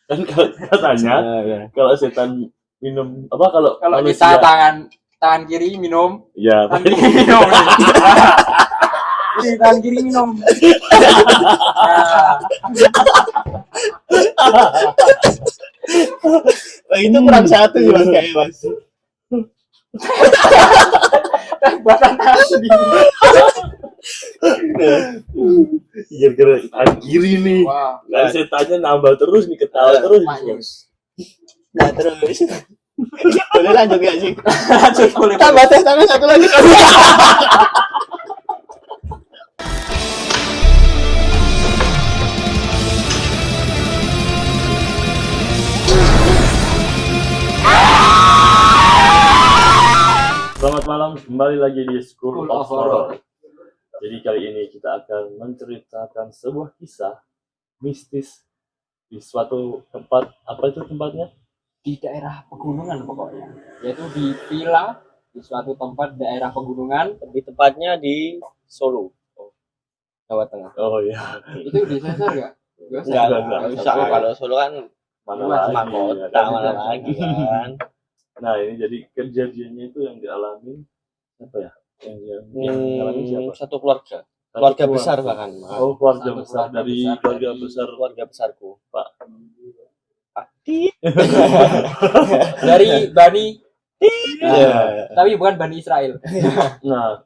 Kan katanya kalau setan minum apa kalau kita tangan kiri minum, ya tangan kiri minum. Jadi tangan kiri minum. Nah, itu kurang satu ya Mas kayaknya Mas. Buatan asli. Kira-kira tangan kiri nih. Wah, Nah, setannya nambah terus nih, ketawa terus. Nah terus boleh lanjut gak sih? Lanjut boleh. Tambah tes tangan satu lagi. Selamat malam, kembali lagi di School of Horror. Horror. Jadi kali ini kita akan menceritakan sebuah kisah mistis di suatu tempat. Apa itu tempatnya? Di daerah pegunungan pokoknya, yaitu di villa di suatu tempat daerah pegunungan. Lebih tepatnya di Solo, Jawa Tengah. Oh iya. Itu di sensor nggak? Enggak bisa. Kalau Solo kan Mana Luas, lagi? kota, Ya kan? mana lagi kan. Nah ini jadi kejadiannya itu yang dialami apa ya? Yang dialami siapa? Satu keluarga. Satu Keluarga besar bahkan. Oh keluarga Satu besar keluarga dari besar keluarga dari- besar Keluarga besarku. Pak. Dari Bani, Iya. tapi bukan Bani Israel. Nah,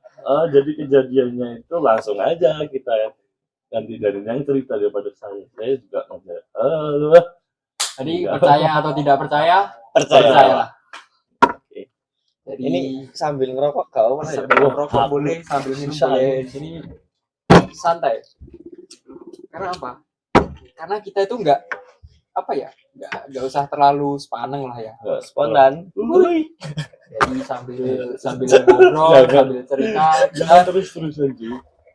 jadi kejadiannya itu langsung aja kita ya. Ganti dari yang cerita daripada saya. Saya juga nggak. Jadi Enggak. percaya atau tidak percaya? Percaya. Percayalah. Oke. Jadi Ini sambil ngerokok kau mana ya? sambil merokok boleh, sambil minum Bisa. boleh. Di sini santai. Karena apa? Karena kita itu nggak nggak usah terlalu sepaneng lah ya. Spontan. Jadi sambil ngobrol, Jangan. sambil cerita, Jangan terus aja.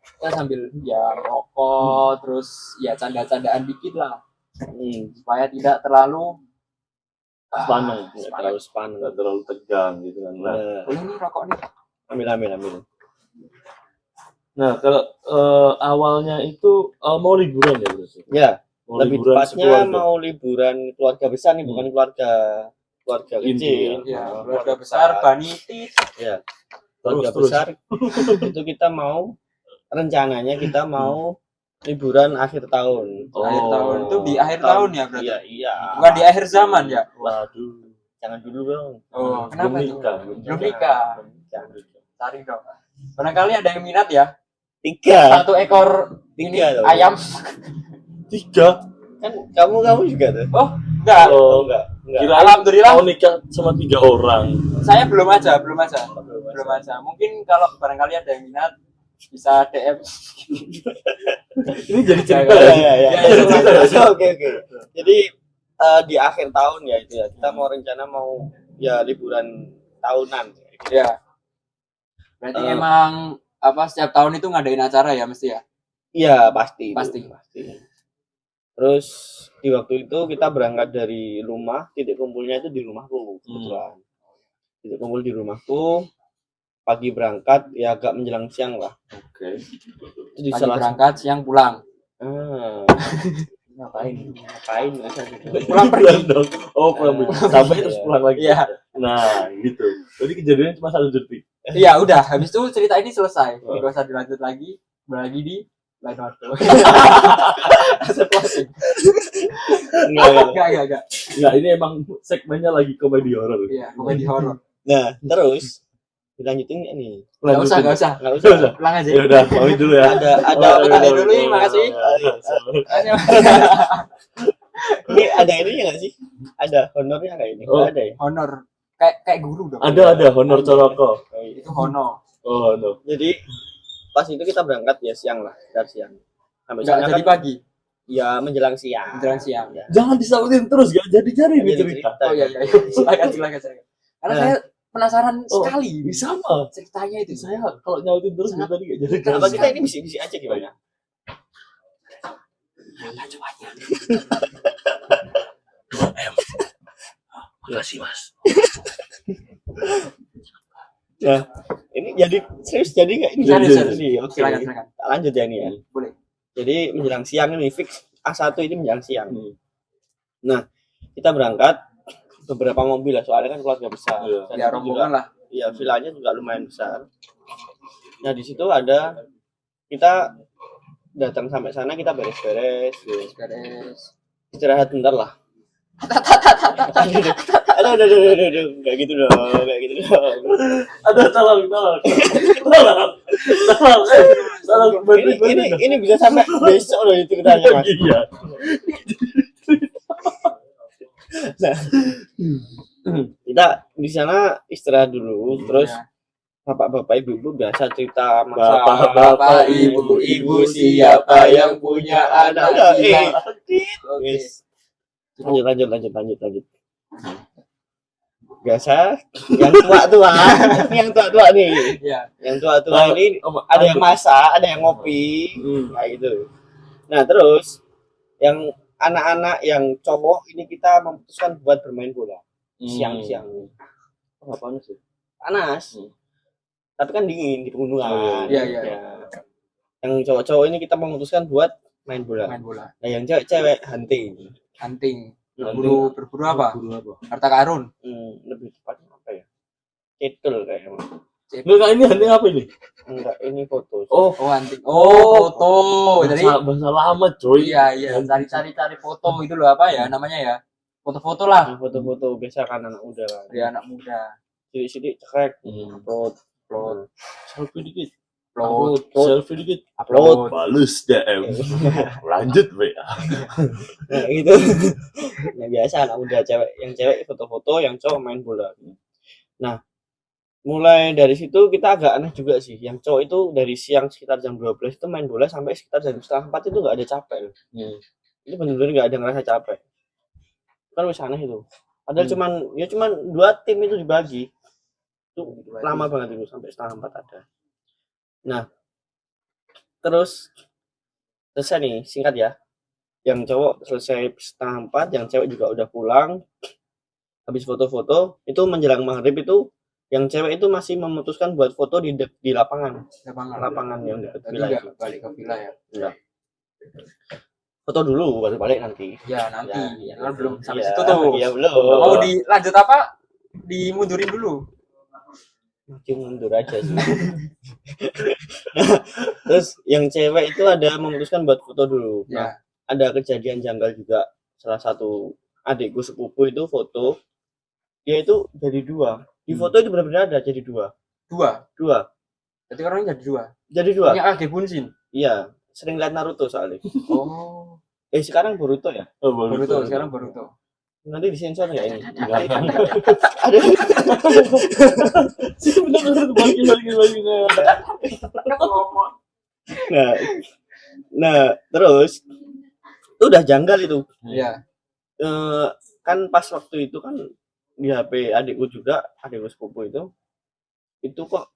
kita sambil ya rokok, terus ya canda-candaan dikit lah, supaya tidak terlalu Sepaneng. Nggak terlalu spontan. Nggak terlalu tegang gitu kan. Nah, Boleh nih rokok nih. Ambil. kalau awalnya itu mau liburan ya berarti. Ya, Mau lebih liburan tepatnya sekeluarga. mau liburan keluarga besar nih, bukan keluarga Inti, kecil. Ya, keluarga besar, Bani Tit. Ya, keluarga Terus. besar itu kita mau rencananya kita mau liburan akhir tahun. Akhir Oh. tahun itu di akhir tahun ya berarti. Iya. Bukan di akhir zaman ya. Waduh. Jangan dulu dong. Oh, kenapa itu? Belum nikah. Cari dong. Barangkali ada yang minat ya. 3. 1 ekor ini Tiga dong. ayam. 3. Kan kamu juga tuh. Oh, enggak. Oh, Enggak. kira Alhamdulillah. mau nikah sama 3 orang. Saya belum aja. Mungkin kalau barangkali ada yang minat bisa DM. Ini jadi cerita Ya, ya. ya. Oke. Jadi di akhir tahun ya itu ya. Kita mau rencana mau ya liburan tahunan. Ya. Berarti emang setiap tahun itu ngadain acara ya mesti ya? Iya, pasti. Pasti. Terus di waktu itu kita berangkat dari rumah, titik kumpulnya itu di rumahku kebetulan. Titik kumpul di rumahku, pagi berangkat ya agak menjelang siang lah. Oke. Itu di Pagi salah berangkat, siang pulang. ngapain? Pulang pergi. Pulang dong. Oh, pulang sampai terus pulang lagi. Iya. Nah, gitu. Jadi kejadiannya cuma 1 detik. Iya, udah. Habis itu cerita ini selesai. Nggak usah dilanjut lagi. Kembali di lain waktu. Closing. Enggak. Enggak, ini emang segmennya lagi komedi horor. Iya, komedi horor. Nah, terus dilanjutin nggak nih? Nggak usah. Nggak Nggak usah. usah. Pulang aja. Ya udah, pamit dulu ya. Ada kita dulu nih, makasih. Ini ada ininya nggak sih? Ada honornya nggak ini? Oh. Nggak ada ya? Honor. Kayak guru dong. Ada honor coroko. Itu honor. Oh, no. Jadi pas itu kita berangkat ya siang lah, sekitar siang. Sampai Enggak sana jadi kan pagi, ya menjelang siang. menjelang siang. Ya. Jangan disautin terus, gak jadi-jadi nih Jadi cerita. Oh iya. Silakan. Karena Nah. saya penasaran Oh, sekali Sama. ceritanya itu. Saya kalau nyautin terus Sangat- tadi gak jadi. Kenapa kita ini bisik-bisik aja gimana? Apa cobaannya? Makasih, Mas. Ya, ini jadi serius jadi nggak ini? Serius. Jadi, oke. Silakan. Tak lanjut ya ini ya. Boleh. Jadi menjelang siang ini fix A1 ini menjelang siang. Nah, kita berangkat beberapa mobil lah, soalnya kan keluarga besar. Iya. Dan Ya itu rombongan juga, lah. iya, villanya juga lumayan besar. Nah di situ ada kita datang sampai sana, kita beres-beres, Beres. istirahat bentar lah. Aduh, kayak gitu dong, kayak gitu dong. Ada tolong. Ini bisa sampai besok loh itu ceritanya, Mas. Iya. Nah, kita di sana istirahat dulu, terus Ya. bapak-bapak ibu-ibu biasa cerita masa Bapak, ibu, siapa yang punya anak Udah, gila? Oke. Yes. Lanjut. Biasa yang tua-tua, ini yang tua-tua nih. Iya. Yang tua-tua ini ada yang masak, ada yang ngopi, kayak gitu. Nah, terus yang anak-anak yang cowok ini kita memutuskan buat bermain bola siang-siang. Apa panas sih? Panas. Tapi kan dingin di pegunungan. Iya. Ya. Yang cowok-cowok ini kita memutuskan buat main bola. Main bola. Nah, yang cewek-cewek hunting. Hunting. Hunting. Berburu apa? Harta karun. Lebih tepatnya apa ya? Cetul kayaknya. Enggak, ini hunting apa ini? Enggak, ini foto. Oh, hunting. Oh, foto. Jadi bahasa lama, coy. iya, cari foto itu loh, apa ya namanya ya? Foto-foto lah. Nah, foto-foto biasa kan anak muda kan. Dari anak muda. Sidik-sidik cekrek. Upload. Selfie dikit. Upload. Selfie dikit. Upload. Balus DM. Lanjut, WA. Nah, itu. Nah, biasa anak muda yang cewek foto-foto, yang cowok main bola. Nah, mulai dari situ kita agak aneh juga sih. Yang cowok itu dari siang sekitar jam 12 itu main bola sampai sekitar jam 3:30 itu nggak ada capek loh. Itu benar-benar nggak ada ngerasa capek. Kan wis aneh itu. Padahal cuman 2 tim itu dibagi. Itu lama banget itu sampai 3:30 ada. Nah, terus selesai nih, singkat ya. Yang cowok selesai 3:30, yang cewek juga udah pulang. Habis foto-foto, itu menjelang maghrib itu yang cewek itu masih memutuskan buat foto di lapangan yang dekat Tadi villa nggak itu. balik ke villa ya? Enggak. Foto dulu baru balik nanti. Ya nanti. Ya, Kan belum sampai iya, situ tuh. Iya belum. Mau dilanjut apa? Dimundurin dulu. Makin mundur aja sih. Terus yang cewek itu ada memutuskan buat foto dulu. Nah, Ya. ada kejadian janggal juga. Salah satu adikku sepupu itu foto. Dia itu jadi 2. Di foto itu benar-benar ada jadi 2. Dua. Jadi orangnya jadi 2. Jadi 2. Punya Age Bunshin. Iya, sering lihat Naruto soalnya. Oh. Sekarang Boruto ya? Boruto, sekarang Boruto. Nanti disensor nggak ini? Ada. Sih benar-benar bagi. Nah, terus itu udah janggal itu. Iya. Kan pas waktu itu kan di HP adikku sepupu itu kok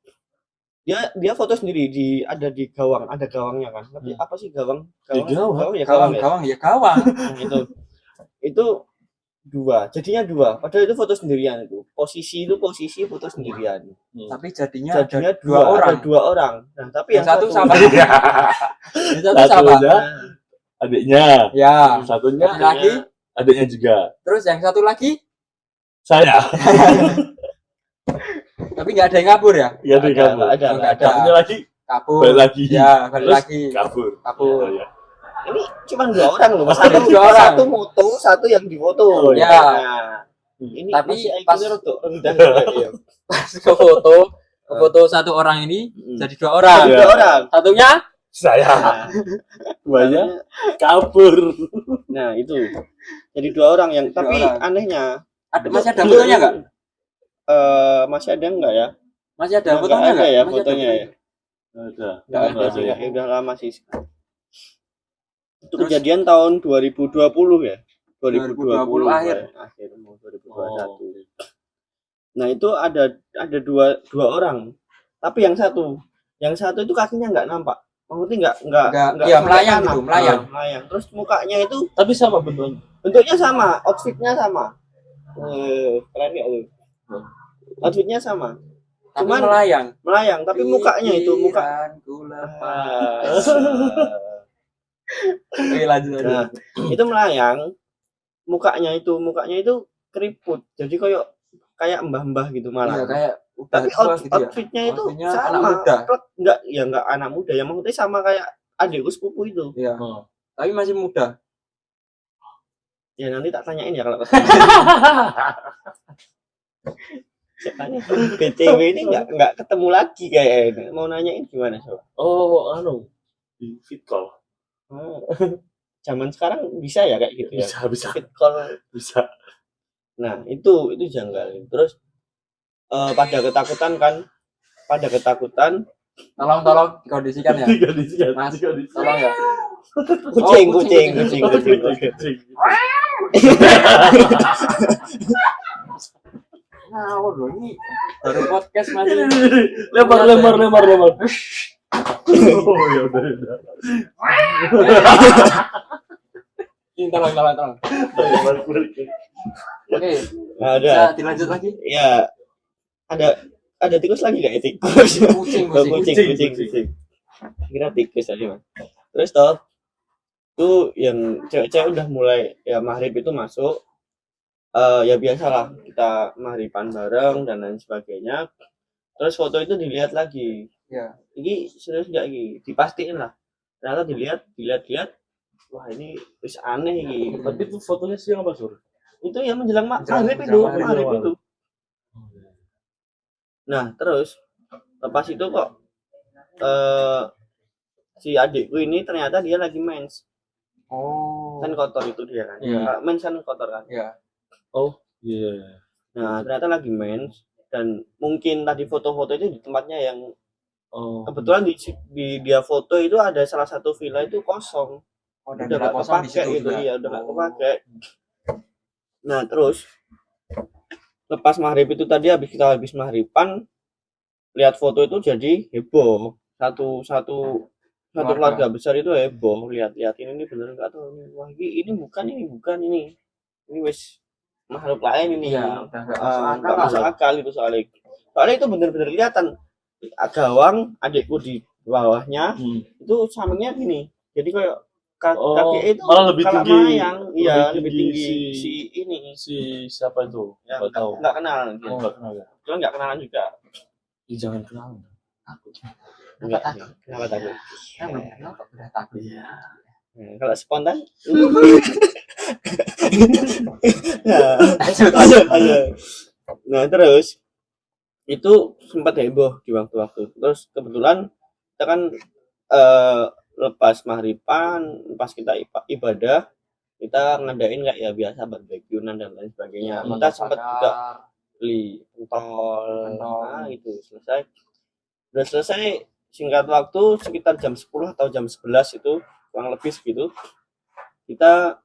dia foto sendiri ada di gawang, ada gawangnya kan. Tapi apa sih gawang? Di gawang? Gawang ya. Gawang. Nah, itu 2, jadinya 2. Padahal itu foto sendirian itu. Posisi foto sendirian. Tapi jadinya Jadinya ada 2 orang. Ada 2 orang. Nah, tapi Yang satu sama. Iya. Yang satu sama. Satunya adiknya. Ya. Satunya Lagi. adiknya juga. Terus yang satu lagi Saya. tapi nggak ada yang kabur ya? Iya, di kamu. Nggak ada. Satunya lagi Kabur. balik lagi. Ya, balik Terus lagi. kabur. Kabur. Ya. Ini cuma 2 orang loh. Mas. Ada 2 orang. Satu moto, satu yang difoto. Oh, ya. Nah, ini Tapi masih pas- IQ-nya rendah juga, iya. Pas ke foto satu orang ini jadi 2 orang. Iya. 2 orang. Satunya Saya. Nah, Banyak kabur. nah, itu. Jadi 2 orang yang Dua tapi orang. anehnya masih ada fotonya nggak? masih ada enggak ya? Masih ada Nggak fotonya ada nggak? ya Masih ada fotonya ya. Ada. Nggak ada Ada sih, ya. ya udah lama sih. Itu Terus? kejadian tahun 2020 ya. 2020 akhir. Akhir mau 2021. Oh. Nah, itu ada dua orang. Tapi yang satu itu kakinya nggak nampak. Maksudnya nggak Iya, sampai melayang kanan. gitu, melayang. Melayang. Terus mukanya itu Tapi sama bentuknya. bentuknya sama, outfitnya sama. Keren ya lu. Outfitnya sama, Tapi Cuman- melayang. tapi mukanya itu muka. Pikiranku lepas. Oke, lanjut. Nah, itu melayang mukanya itu keriput. Jadi kayak mbah-mbah gitu Iya, malah. kayak udah Tapi tua gitu ya. outfitnya itu Outfitnya sama. anak muda. Enggak anak muda, yang maksudnya sama kayak adikku sepupu itu. Iya. Oh. Tapi masih muda. Ya nanti tak tanyain ya kalau ketemu. Saya tanya, BTW ini enggak ketemu lagi kayaknya. Mau nanyain gimana coba? Oh, di fit call. Oh, zaman sekarang bisa ya kayak gitu ya. Bisa. Fit call. Bisa. Nah, itu janggal. Terus pada ketakutan Tolong dikondisikan ya. Dikondisikan. Mas, tolong ya. kucing. Ngawur loh ini. Baru podcast masih. Lempar. Oh, ya udah. Ini tolong. Lempar. Oke, Nah, bisa ada dilanjut lagi. ya ada tikus lagi nggak ya tikus? Kucing. Kucing. Kira tikus tadi mas. Terus toh tuh yang cewek-cewek udah mulai ya maghrib itu masuk. Ya biasalah kita maghriban bareng dan lain sebagainya. Terus foto itu dilihat lagi. Ya. Ini serius nggak ini? Dipastiin lah. Ternyata dilihat. Wah ini wis aneh ini. Tapi itu fotonya siang apa sore? Itu yang menjelang maghrib menjelang itu. Nah terus lepas itu kok si adikku ini ternyata dia lagi mens. Oh. Kan kotor itu dia kan. Iya. Mens kan kotor kan. Iya. Oh, iya. Nah ternyata lagi mens dan mungkin tadi foto-foto itu di tempatnya yang Oh. kebetulan di dia foto itu ada salah satu villa itu kosong. Oh, Udah nggak kosong di kepake situ itu juga. iya udah nggak kepake. Nah terus lepas maghrib itu tadi habis maghriban lihat foto itu jadi heboh satu keluarga besar itu heboh lihat ini bener nggak tuh wah ini bukan ini wes makhluk lain ini Iya, udah nggak nggak masuk akal itu soalnya itu bener-bener kelihatan gawang adikku di bawahnya itu sampingnya gini jadi kayak kaki itu malah lebih kalau tinggi. mayang iya lebih tinggi si siapa itu? ya, Nggak tahu. nggak kenal Oh, nggak kenal ya. Cuma nggak kenalan juga Ih, jangan kenal. Takut. enggak kenapa takut Kenapa udah takut? Iya. Nah, kalau spontan ayo. Nah terus itu sempat heboh di waktu-waktu terus kebetulan kita kan lepas maghriban pas kita ibadah kita ngadain kayak ya biasa barbekyuan dan lain sebagainya kita sempat juga beli pentol nah itu udah selesai singkat waktu sekitar jam 10 atau jam 11 itu kurang lebih segitu kita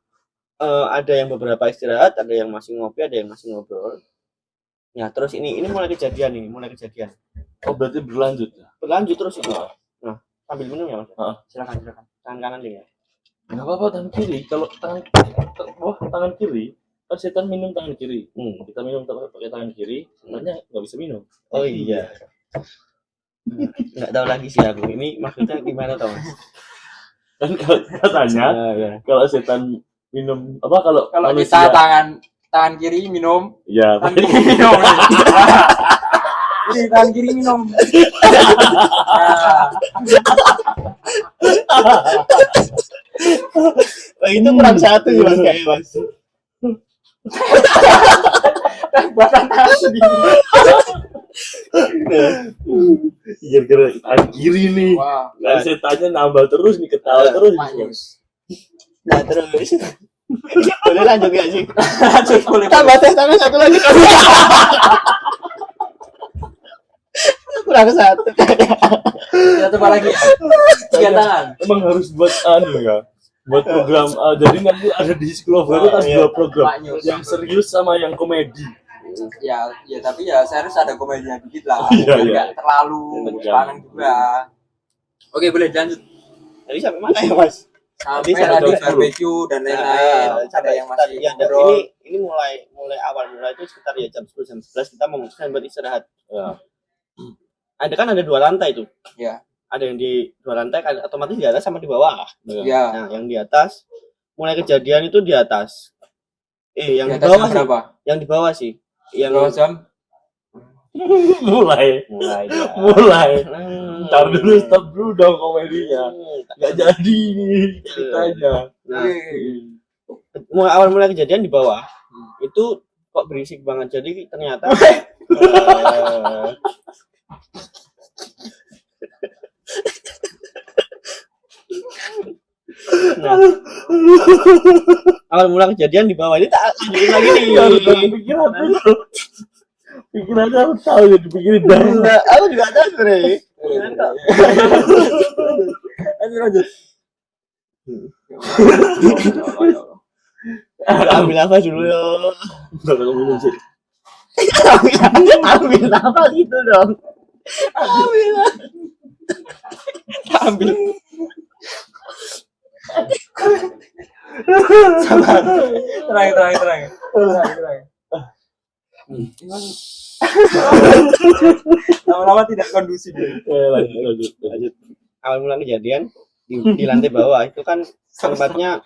ada yang beberapa istirahat ada yang masih ngopi ada yang masih ngobrol ya terus ini mulai kejadian Oh, berarti berlanjut terus itu nah sambil minum ya mas Silakan. tangan kanan deh ya nggak apa-apa tangan kiri kalau tangan kiri kan setan minum tangan kiri kita minum pakai tangan kiri sebenarnya nggak bisa minum. Oh iya nggak tahu lagi sih aku ini maksudnya gimana tau mas Kan katanya ya. kalau setan minum apa kalau kita tangan kiri minum ya tangan kiri minum ini tangan kiri minum itu kurang satu ya mas kayaknya mas buatan asli kira-kira tangan kiri nih wah nah, setannya nambah terus nih ketawa terus Manyus. nah terus boleh lanjut gak sih Lanjut, boleh. tambah teh tangan satu lagi kurang satu Ya coba lagi. Tiga tangan. emang harus buat buat program jadi nanti ada di School of Baru ada dua program Manyus. yang serius sama yang komedi. Ya tapi ya saya harus ada komedinya dikit lah. Iya, iya. Nggak terlalu sepaneng juga. Oke, boleh lanjut. tadi sampai mana ya mas Sampai Tadi tadi sampai barbecue dan lain-lain. Ada yang masih ya, ngobrol. ini mulai awal itu sekitar ya jam 10 jam 11 kita memutuskan buat istirahat Ya. ada 2 lantai tuh Ya. ada yang di 2 lantai kan otomatis di atas sama di bawah Ya. nah yang di atas mulai kejadian itu di atas yang Di di atas bawah jam sih. berapa? Yang di bawah sih. Yang Berapa jam? mulai ya. mulai Hmm. Ntar dulu, stop dulu dong komedinya. Nggak jadi nih ceritanya. Nah, Oke. awal mulai kejadian di bawah. Itu kok berisik banget. Jadi ternyata nah, awal mula kejadian di bawah ini tak lanjutin lagi nih. Harus dari pikiran itu. Pikirannya aku tahu ya dipikirin dah. Nah, aku juga tahu sebenarnya. Lanjut. Ambil nafas dulu ya. Bentar, aku minum sih. Ambil nafas gitu dong. Ambil. Sabar. Tenang. Lama-lama tidak kondusif. Lanjut. Awal mula kejadian di lantai bawah itu kan tempatnya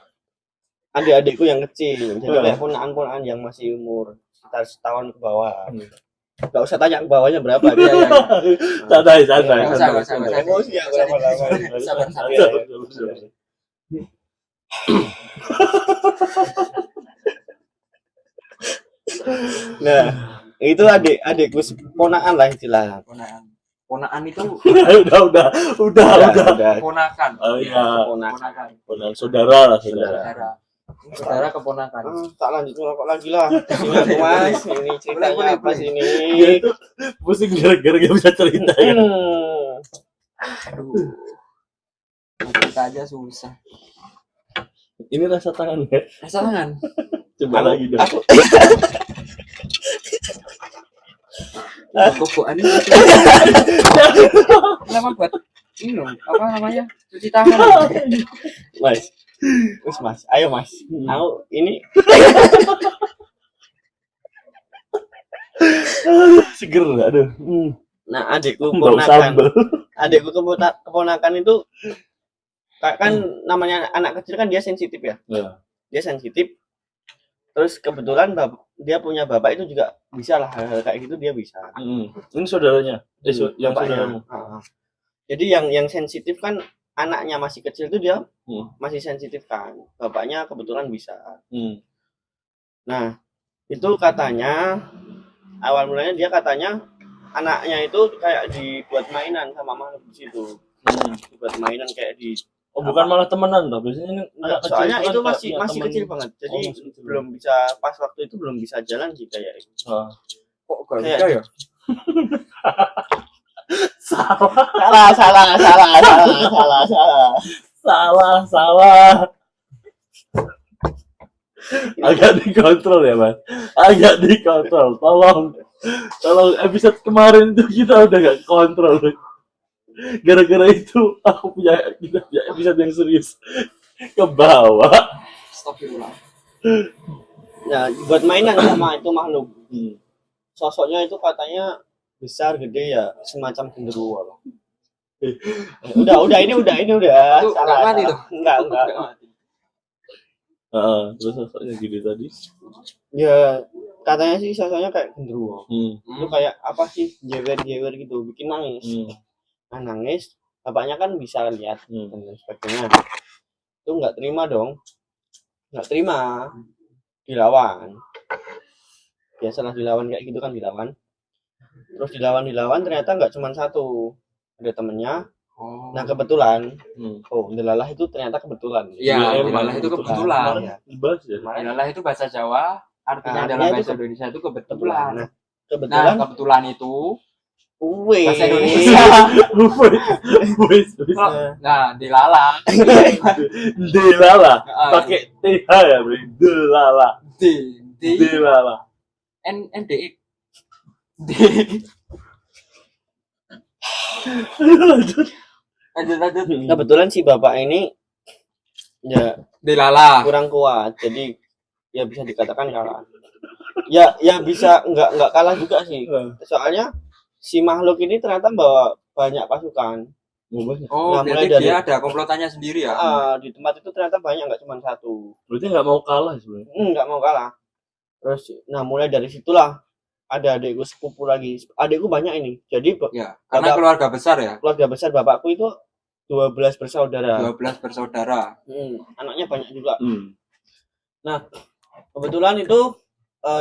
adik-adikku yang kecil, jadi kayak ponakan-ponakan yang masih umur sekitar setahun ke bawah. Gak usah tanya ke bawahnya berapa dia ya. Santai. Nggak usah. Emosi ya lama-lama. Sabar. Nah, itu adikku ponakan lah istilahnya. Ponakan itu Udah. ponakan. Oh iya, Ponakan. ponakan saudara. Saudara keponakan. Tak lanjut ngerokok lagi lah. Ini aku mas, ini ceritanya apa sih ini? Dia itu pusing gara-gara gak bisa cerita ya. Aduh. Cerita aja susah. Ini rasa tangan ya. Rasa tangan. Coba lagi dong. Kokokan ini. Kenapa buat ini loh, apa namanya? Cuci tangan. Mas. Mas. Ayo mas. Aku ini Seger, aduh. nah adikku Bau sambal. keponakan itu kan namanya anak kecil kan dia sensitif ya. Ya. Dia sensitif. Terus kebetulan dia punya bapak itu juga bisa lah hal kayak gitu dia bisa. Ini saudaranya. Yang Bapaknya. saudaramu. Jadi yang sensitif kan anaknya masih kecil itu dia masih sensitif kan. Bapaknya kebetulan bisa. Nah, itu katanya awal mulanya dia katanya anaknya itu kayak dibuat mainan sama makhluk di situ. Dibuat mainan kayak di Bukan malah temenan toh. Biasanya anak kecil soalnya kan itu kayak masih punya temen. kecil banget. Jadi masih kecil. belum bisa pas waktu itu belum bisa jalan sih kayak itu. Kok gak Kayak- bisa ya? Salah. Agak dikontrol ya, Mas. Agak dikontrol. Tolong episode kemarin itu kita udah gak kontrol. Gara-gara itu kita punya episode yang serius ke bawah. Astagfirullah. Ya, buat mainan sama itu makhluk. Sosoknya itu katanya besar, gede ya, semacam genderuwo loh. Ini udah. Itu Salah. nggak mati tuh? Enggak. Terus sosoknya gede tadi. Ya, katanya sih sosoknya kayak genderuwo. Itu Hmm. kayak apa sih? Jewer gitu, bikin nangis. Nah, nangis, bapaknya kan bisa lihat dan lain sebagainya. Itu nggak terima dong. Nggak terima. Dilawan. Biasalah dilawan kayak gitu kan dilawan. Terus dilawan ternyata nggak cuma satu. Ada temennya. Oh. Nah kebetulan, delalah itu ternyata kebetulan. Iya, delalah itu kebetulan. Ya. Dibahas ya. Delalah itu bahasa Jawa, artinya Artinya dalam itu bahasa Indonesia itu kebetulan. Nah, Nah, kebetulan itu bahasa Indonesia. Wis. Nah, delalah. Delala. Pakai TH ya, Bro. Delala. Delala. NDE. Lanjut. Lanjut. kebetulan si bapak ini ya Delalah. kurang kuat, jadi ya bisa dikatakan kalah. Ya bisa nggak kalah juga sih. Soalnya si makhluk ini ternyata bawa banyak pasukan. Oh, Nah, mulai berarti dari- dia ada komplotannya sendiri ya? Di tempat itu ternyata banyak, nggak cuma satu. Berarti nggak mau kalah sebenarnya. Nggak mau kalah. Terus nah mulai dari situlah ada adikku sepupu lagi. Adikku banyak ini. Jadi Ya, karena keluarga besar ya. keluarga besar bapakku itu 12 bersaudara. 12 bersaudara. Anaknya banyak juga. Hmm. Nah, kebetulan itu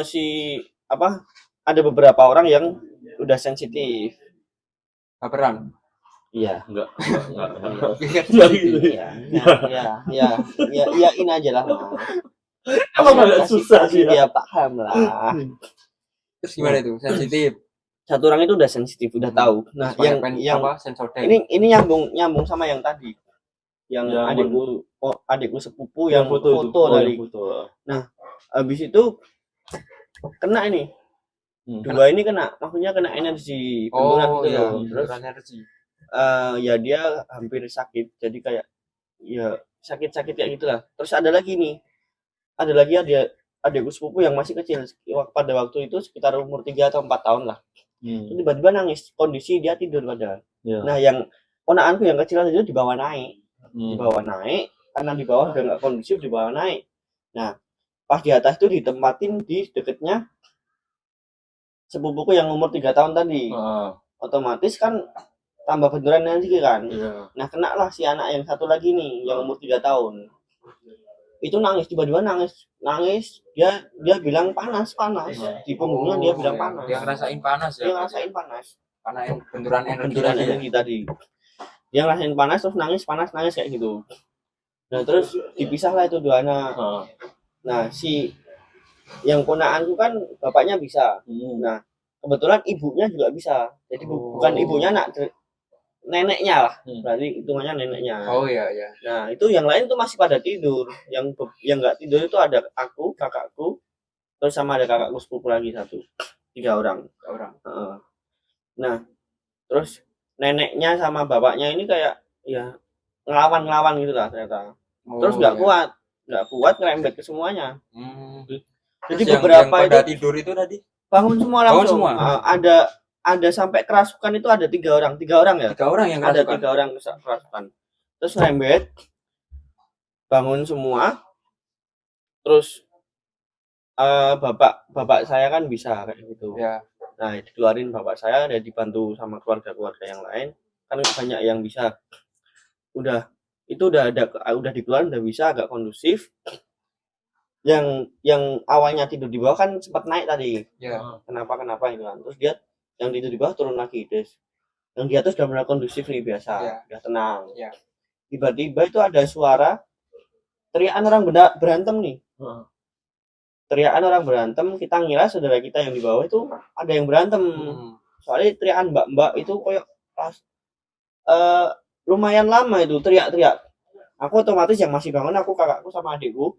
si apa ada beberapa orang yang udah sensitif. Baperan. Iya. Enggak. Iya. gitu. Ya, ini aja lah. Emang agak susah sih Dia ya. paham lah. Terus gimana itu? Sensitif. Satu orang itu udah sensitif, udah tahu. Nah, yang apa? Sensodem. ini nyambung sama yang tadi. Yang adikku sepupu yang foto tadi. Nah, habis itu kena ini. Dua ini kena, maksudnya kena energi benturan gitu ya, loh. Terus energi. ya dia hampir sakit. Jadi kayak ya sakit-sakit kayak gitulah. Terus ada lagi adikku sepupu yang masih kecil pada waktu itu sekitar umur 3 atau 4 tahun lah. Tiba-tiba nangis, kondisi dia tidur padahal. Nah, yang ponakanku yang kecil itu dibawa naik. Karena di bawah udah nggak kondusif, dibawa naik. Nah, pas di atas itu ditempatin di deketnya sepupuku yang umur 3 tahun tadi. Otomatis kan tambah benturan energi kan. Nah, kena lah si anak yang satu lagi nih yang umur 3 tahun. Itu nangis, tiba-tiba nangis. Dia bilang panas. Di punggungnya dia bilang panas. Dia ngerasain panas ya. Karena yang benturan energi tadi. Dia ngerasain panas terus nangis kayak gitu. Nah, terus dipisah lah itu dua anak. Nah, si yang ponakanku kan bapaknya bisa. Nah, kebetulan ibunya juga bisa. Jadi bukan ibunya neneknya lah. Berarti hitungannya neneknya. Oh iya. Nah, itu yang lain tuh masih pada tidur. Yang nggak tidur itu ada aku, kakakku, terus sama ada kakakku sepupu lagi satu. 3 orang. Nah, terus neneknya sama bapaknya ini kayak ya ngelawan gitu lah ternyata. Terus nggak kuat ngerembet ke semuanya. Jadi beberapa yang pada tidur itu tadi bangun semua langsung. Semua. Ada sampai kerasukan itu ada 3 orang ya. 3 orang yang ada 3 orang kerasukan. Terus rembet, bangun semua. Terus bapak saya kan bisa kayak gitu. Ya. Nah, dikeluarin bapak saya, dan dibantu sama keluarga yang lain. Kan banyak yang bisa. Udah dikeluarin, udah bisa agak kondusif. Yang awalnya tidur di bawah kan sempat naik tadi. Ya. Kenapa itu kan. Terus dia yang tidur di bawah turun lagi, terus yang di atas udah mulai kondusif nih biasa, udah tenang. Tiba-tiba itu ada suara teriakan orang berantem nih. Teriakan orang berantem, kita ngira saudara kita yang di bawah itu ada yang berantem. Soalnya teriakan mbak itu kayak lumayan lama itu teriak-teriak. Aku otomatis yang masih bangun, aku, kakakku sama adikku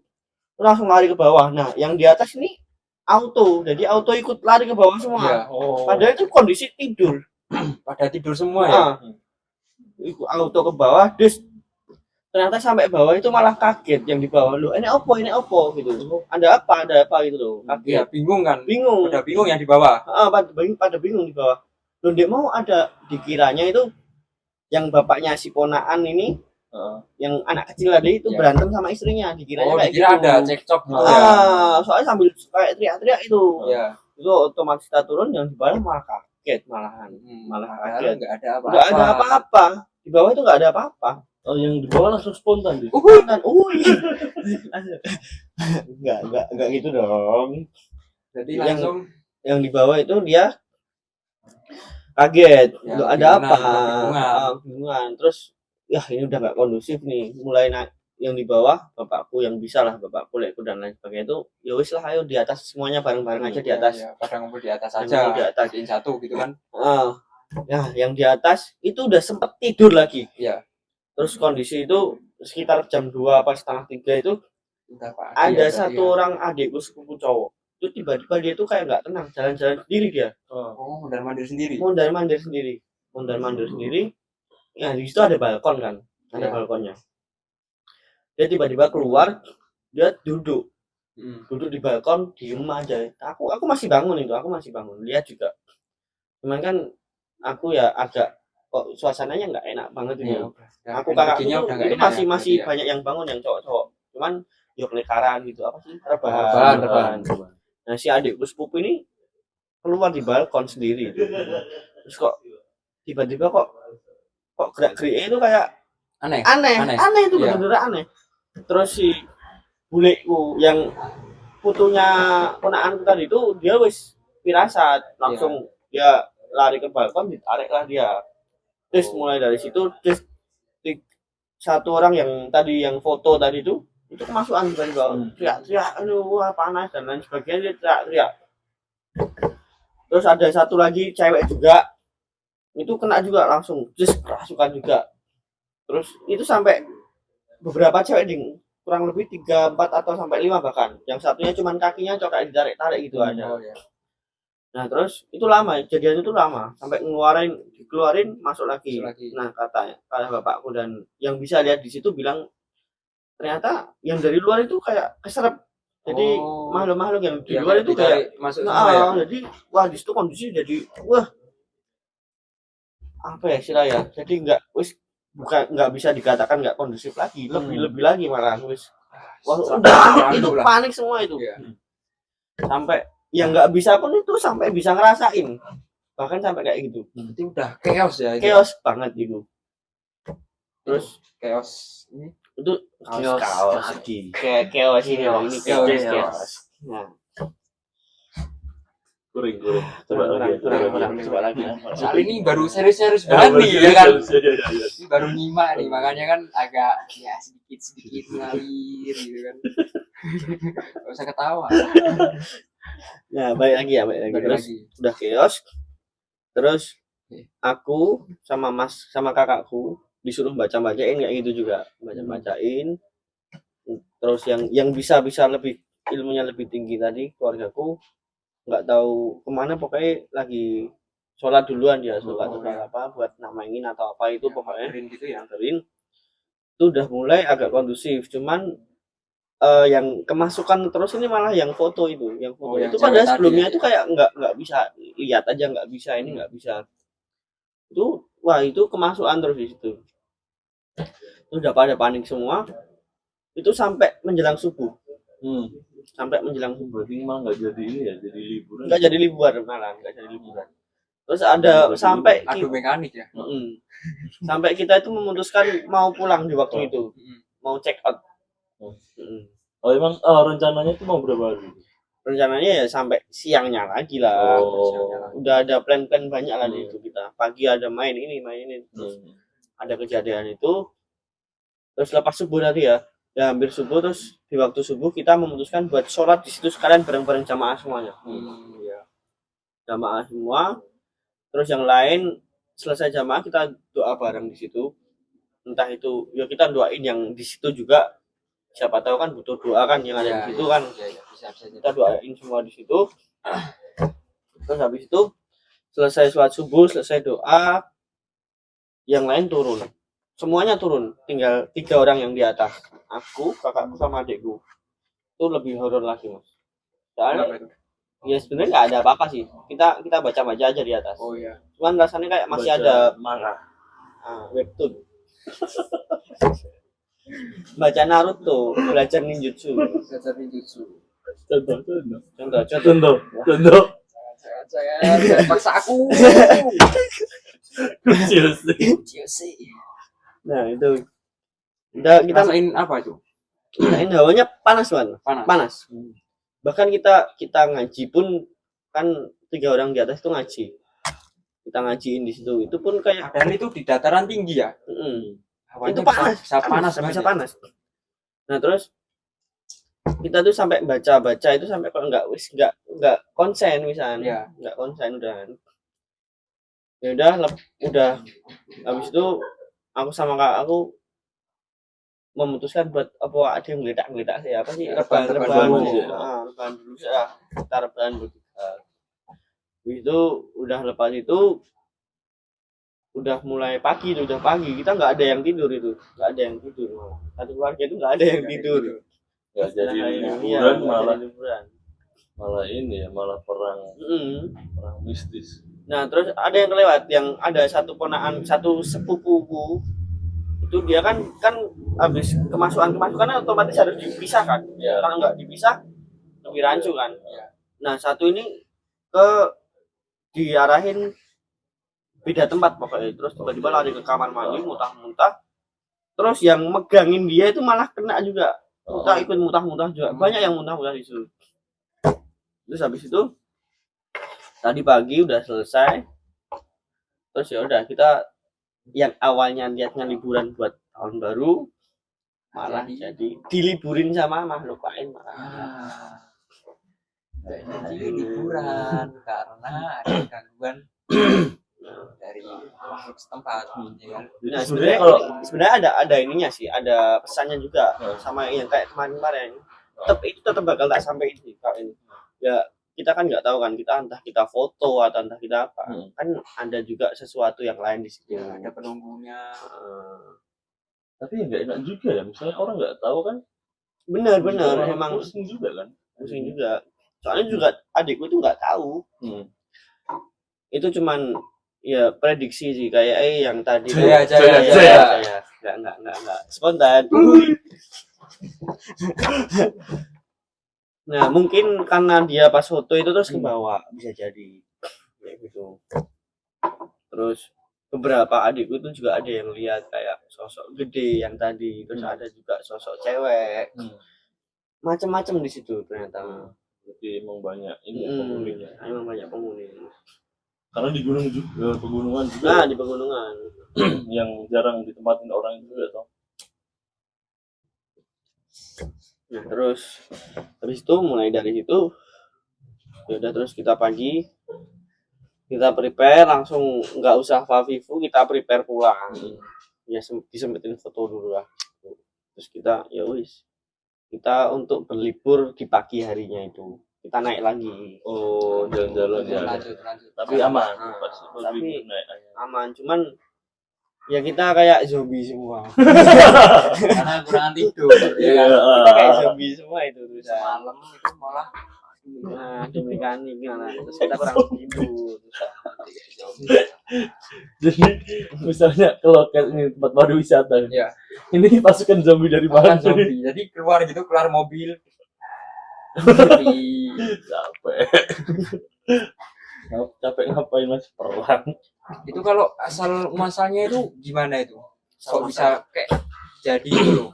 langsung lari ke bawah. Nah, yang di atas ini jadi auto ikut lari ke bawah semua. Padahal itu kondisi tidur. Pada tidur semua ya. Ikut auto ke bawah, ternyata sampai bawah itu malah kaget yang di bawah. Loh, ini opo gitu. Ada apa gitu loh. Kaget. Ya, bingung kan? Pada bingung yang di bawah. Pada bingung di bawah. Loh, dia mau ada dikiranya itu yang bapaknya si ponakan ini yang anak kecil tadi itu berantem sama istrinya, dikiranya kayak dikira gitu. Ada cekcok gitu soalnya sambil kayak teriak-teriak itu. Itu otomatis kita turun, yang di bawah malah kaget malah kaget. Enggak ada apa-apa. Di bawah itu enggak ada apa-apa. Oh, yang di bawah langsung spontan deh. Enggak gitu dong. Jadi langsung yang di bawah itu dia kaget. Ya, ada apa? Bingungan. Terus ya ini udah nggak kondusif nih, mulai naik. Yang di bawah bapakku yang bisa lah, bapakku lekku dan lain sebagainya itu ya wis lah, ayo di atas semuanya bareng-bareng aja di atas. Pada ngumpul di atas aja, di atas satu gitu kan. Ya yang di atas itu udah sempet tidur lagi. Iya. Terus kondisi itu sekitar jam 2 apa setengah 3 itu ada satu orang adikku sepupu cowok. Itu tiba-tiba dia tuh kayak nggak tenang, jalan-jalan sendiri dia. Mondar-mandir sendiri. Mondar-mandir sendiri. Ya, di situ ada balkon kan, ada balkonnya. Dia tiba-tiba keluar, dia duduk di balkon, diem aja. Aku masih bangun, lihat juga. Cuman kan aku ya agak kok suasananya nggak enak banget ini. Aku kakakku itu masih banyak yang bangun, yang cowok-cowok. Cuman yuk lekaran gitu, apa sih? Rebahan. Nah si adikku sepupu ini keluar di balkon sendiri. Terus kok tiba-tiba kok gerak-geriknya itu kayak Aneh. aneh itu Iya. bener-bener aneh. Terus si buleku yang putunya ponakan tadi itu dia wis firasat langsung dia lari ke balkon, ditarik lah dia. Terus mulai dari situ terus satu orang yang tadi yang foto tadi itu kemasukan tiba-tiba teriak-teriak, aduh wah panas dan lain sebagainya, dia teriak-teriak. Terus ada satu lagi cewek juga itu kena juga langsung terus kerasukan juga. Terus itu sampai beberapa cewek ding, kurang lebih 3, 4 atau sampai 5 bahkan. Yang satunya cuman kakinya coba ditarik-tarik gitu aja. Oh, ya. Nah terus itu lama, kejadian itu lama sampai dikeluarin masuk lagi. Nah kata bapakku dan yang bisa lihat di situ bilang ternyata yang dari luar itu kayak keserap. Jadi makhluk-makhluk yang di luar itu kayak masuk semua ya. jadi wah di situ kondisi jadi wah apa ya istilahnya. Jadi nggak bisa dikatakan nggak kondusif lagi, lebih lagi malah wis. Wah udah itu panik semua itu. Sampai yang nggak bisa pun itu sampai bisa ngerasain, bahkan sampai kayak gitu. Itu udah chaos ya. Chaos banget itu. Terus chaos ini itu chaos lagi. Kayak chaos ini chaos. Nah, Kuring. Coba lagi. Soal ini baru serius banget nih ya kan. Ya. Ini baru nyimak nih, makanya kan agak ya sedikit ngalir gitu kan. Gak usah ketawa. Nah, balik lagi. Terus udah chaos. Terus aku sama kakakku disuruh bacain kayak gitu juga, bacain. Terus yang bisa lebih ilmunya lebih tinggi tadi keluargaku nggak tahu kemana, pokoknya lagi sholat duluan dia, sholat apa buat namain atau apa itu pokoknya gitu ya. Itu udah mulai agak kondusif, cuman yang kemasukan terus ini malah yang foto itu itu padahal sebelumnya itu kayak nggak bisa lihat aja, nggak bisa ini nggak bisa itu, wah itu kemasukan terus di situ. Itu udah pada panik semua itu sampai menjelang subuh. Berarti malah nggak jadi ini ya, jadi liburan. Nggak jadi liburan. Terus ada sampai mekanik ya. Sampai kita itu memutuskan mau pulang di waktu itu, mau check out. Oh emang rencananya itu mau berapa hari? Rencananya ya sampai siangnya lagi lah. Udah ada plan-plan banyak lah di itu kita. Pagi ada main ini. Terus ada kejadian itu. Terus lepas subuh tadi ya hampir subuh, terus di waktu subuh kita memutuskan buat sholat di situ sekalian bareng-bareng jamaah semuanya. Jamaah semua. Terus yang lain selesai jamaah kita doa bareng di situ. Entah itu ya kita doain yang di situ juga. Siapa tahu kan butuh doa kan yang ada di situ kan. Bisa. Kita doain semua di situ. Terus habis itu selesai sholat subuh, selesai doa, yang lain turun. Semuanya turun, tinggal 3 orang yang di atas. Aku, kakakku sama adikku. Itu lebih horor lagi, Mas. Soalnya ya sebenarnya nggak ada apa-apa sih. Kita baca-baca aja di atas. Oh iya. Cuman rasanya kayak masih ada manga. Webtoon. Baca Naruto, belajar ninjutsu. Contoh. Saya paksa aku. Kecil sih. Nah itu kita rasain apa itu? Rasain hawanya panas banget. Panas. Bahkan kita ngaji pun kan 3 orang di atas itu ngaji. Kita ngajiin di situ. Itu pun kayak padahal itu di dataran tinggi ya. Itu panas. Nah terus kita tuh sampai baca itu sampai kalau nggak konsen misalnya, nggak konsen udah. Ya udah habis itu aku sama kakak aku memutuskan buat apa ada yang geledak sih apa sih rebahan dulu ya, kita rebahan bertiga. Itu udah lepas itu udah mulai pagi kita nggak ada yang tidur satu keluarga itu nggak ada yang tidur. Nggak jadi liburan malah ini ya, malah perang mistis. Nah terus ada yang kelewat, yang ada satu sepupuku itu dia kan habis kemasukan otomatis harus dipisah kan. Kalau nggak dipisah lebih rancu kan. Nah, satu ini diarahin beda tempat pokoknya, terus tiba-tiba lari ke kamar mandi muntah-muntah, terus yang megangin dia itu malah kena juga, ikut muntah-muntah juga, banyak yang muntah-muntah di situ. Terus habis itu tadi pagi udah selesai, terus ya udah kita yang awalnya niatnya liburan buat tahun baru malah jadi diliburin sama makhluk lain malah. Jadi liburan karena ada gangguan dari makhluk setempat. Ya kan? Nah, sebenarnya kalau sebenarnya ada ininya sih, ada pesannya juga sama yang kayak kemarin-kemarin. Tetap bakal tak sampai ini kalau ini. Ya kita kan nggak tahu kan, kita entah kita foto atau entah kita apa. Kan ada juga sesuatu yang lain di situ. Ya, ada penunggunya. tapi nggak enak juga ya, misalnya orang nggak tahu kan. Bener Orang emang pusing juga kan. pusing juga. Soalnya juga adikku itu nggak tahu. Itu cuman ya prediksi sih kayak yang tadi. Jaya. Enggak spontan. Nah, mungkin karena dia pas foto itu terus kebawa, bisa jadi kayak gitu. Terus beberapa adikku itu juga ada yang lihat kayak sosok gede yang tadi, terus ada juga sosok cewek. Macam-macam di situ ternyata. Jadi emang banyak ini penghuninya. Emang banyak penghuni. Karena di gunung juga, pegunungan juga. Nah, di pegunungan yang jarang ditempatin orang juga toh. Nah, terus habis itu mulai dari situ ya udah, terus kita pagi kita prepare langsung, nggak usah Favivu, kita prepare pulang. Ya disempetin foto dulu lah. Terus kita ya wis, kita untuk berlibur di pagi harinya itu kita naik lagi. Oh, jalan-jalan ya. Lanjut. Tapi aman. Tapi aman, cuman ya kita kayak zombie semua. Karena kurang tidur. Ya kan? Kita kayak zombie semua itu tuh. Semalam itu malah demi terus kita kurang tidur. Jadi misalnya kalau ini tempat pariwisata, ya. ini pasukan zombie dari mana? Zombie. Jadi keluar mobil. Capek ngapain mas, perang. Itu kalau asal muasalnya itu gimana itu? Kok bisa kayak jadi itu loh?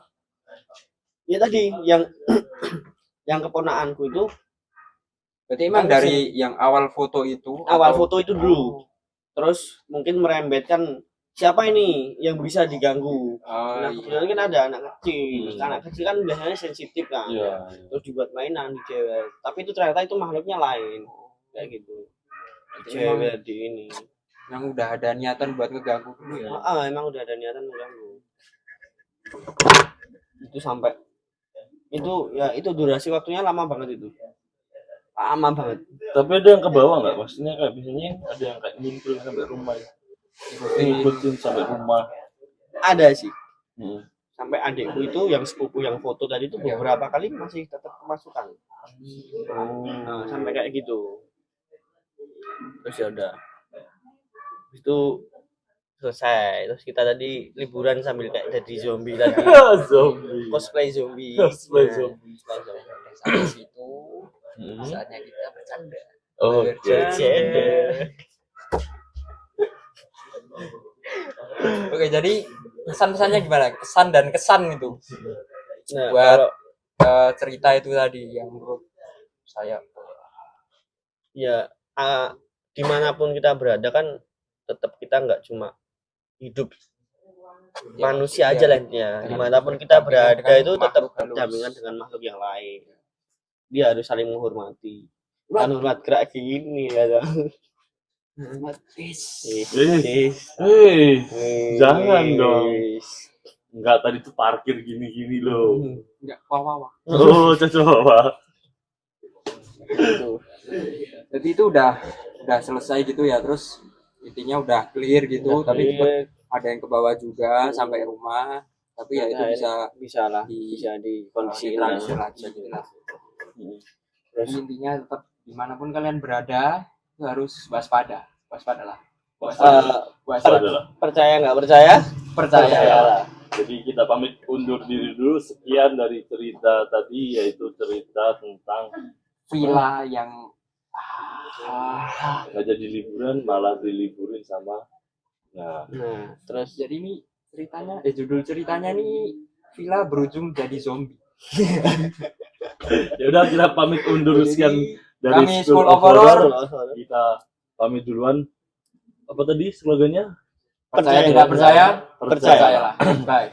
Ya tadi yang keponakanku itu berarti emang dari yang awal foto itu dulu. Terus mungkin merembetkan siapa ini yang bisa diganggu. Nah, kebetulan kan ada anak kecil. Anak kecil kan biasanya sensitif kan. Terus dibuat mainan di cewek. Tapi itu ternyata itu makhluknya lain. Kayak gitu. Cewek di ini. Yang udah ada niatan buat ngeganggu dulu ya. Emang udah ada niatan mengganggu. Itu sampai itu durasi waktunya lama banget itu. Lama banget. Tapi ada yang ke bawah nggak? Maksudnya kayak biasanya ada yang kayak nyumpul sampai rumah. Ngikutin sampai rumah. Ada sih. Sampai adikku itu yang sepupu yang foto tadi itu beberapa kali masih tetap kemasukan. Nah, sampai kayak gitu. Terus ya udah. Itu selesai. Terus kita tadi liburan sambil kayak jadi zombie tadi. Cosplay zombie. Sampai situ saatnya kita bercanda. Bercanda. Oke, jadi pesan-pesannya gimana? Kesan dan kesan itu. Nah, buat cerita itu tadi yang menurut saya ya dimanapun kita berada kan tetap kita nggak cuma hidup manusia aja lah intinya. Dimanapun kita berada itu tetap berdampingan dengan makhluk yang lain. Dia harus saling menghormati. Hormat gerak gini ya. Jangan dong. Enggak, tadi tuh parkir gini-gini loh. Enggak, wah. Oh, coba. Jadi itu udah selesai gitu ya, terus intinya udah clear gitu, tapi ada yang ke bawah juga sampai rumah. Tapi ya itu bisa dikondisikan aja gitu lah. Terus intinya tetap dimanapun kalian berada itu harus waspada lah. Percaya nggak percaya? Percaya. Jadi kita pamit undur diri dulu. Sekian dari cerita tadi, yaitu cerita tentang villa yang Gak jadi liburan malah diliburin sama. Nah, terus jadi ini ceritanya judul ceritanya nih villa berujung jadi zombie. ya udah kita pamit undur sekian dari kami School School of of Horror. Horror. Kita pamit duluan. Apa tadi slogannya? Percaya tidak percaya, Percayalah. percayalah. Bye.